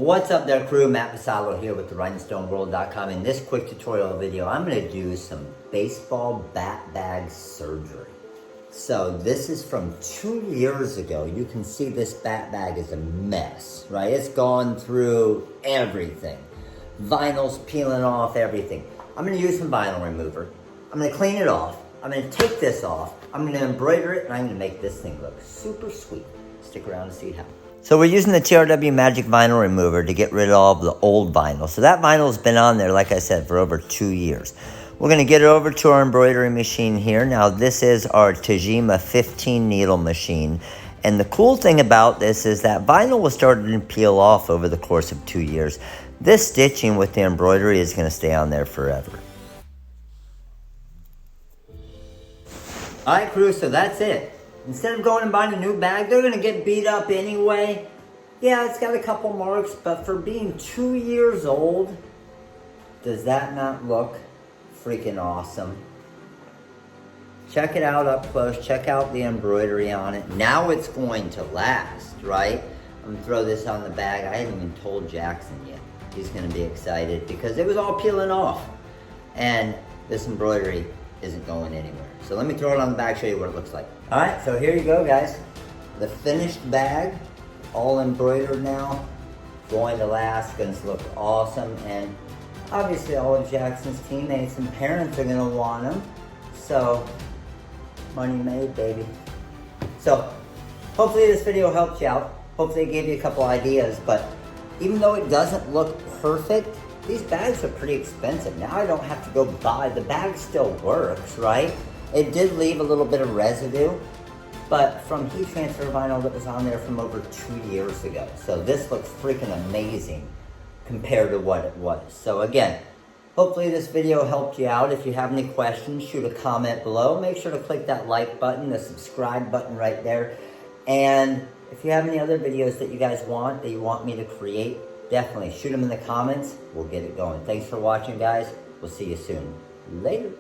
What's up there, crew? Matt Vassallo here with the rhinestoneworld.com. In this quick tutorial video, I'm going to do some baseball bat bag surgery. So this is from 2 years ago. You can see this bat bag is a mess, right? It's gone through everything. Vinyl's peeling off everything. I'm going to use some vinyl remover. I'm going to clean it off. I'm going to take this off. I'm going to embroider it, and I'm going to make this thing look super sweet. Stick around to see how. So we're using the TRW Magic Vinyl Remover to get rid of all the old vinyl. So that vinyl's been on there, like I said, for over 2 years. We're going to get it over to our embroidery machine here. Now this is our Tajima 15 needle machine. And the cool thing about this is that vinyl was starting to peel off over the course of 2 years. This stitching with the embroidery is going to stay on there forever. Alright, crew, so that's it. Instead of going and buying a new bag, they're going to get beat up anyway. Yeah, it's got a couple marks, but for being 2 years old, does that not look freaking awesome? Check it out up close. Check out the embroidery on it. Now it's going to last, right? I'm going to throw this on the bag. I haven't even told Jackson yet. He's going to be excited because it was all peeling off. And this embroidery isn't going anywhere. So let me throw it on the bag, show you what it looks like. All right, so here you go, guys. The finished bag, all embroidered now. Going to last, going to look awesome. And obviously all of Jackson's teammates and parents are gonna want them. So, money made, baby. So, hopefully this video helped you out. Hopefully it gave you a couple ideas, but even though it doesn't look perfect, these bags are pretty expensive. Now I don't have to go buy, the bag still works, right? It did leave a little bit of residue, but from heat transfer vinyl that was on there from over 2 years ago. So this looks freaking amazing compared to what it was. So again, hopefully this video helped you out. If you have any questions, shoot a comment below. Make sure to click that like button, the subscribe button right there. And if you have any other videos that you guys want, that you want me to create, definitely shoot them in the comments. We'll get it going. Thanks for watching, guys. We'll see you soon. Later.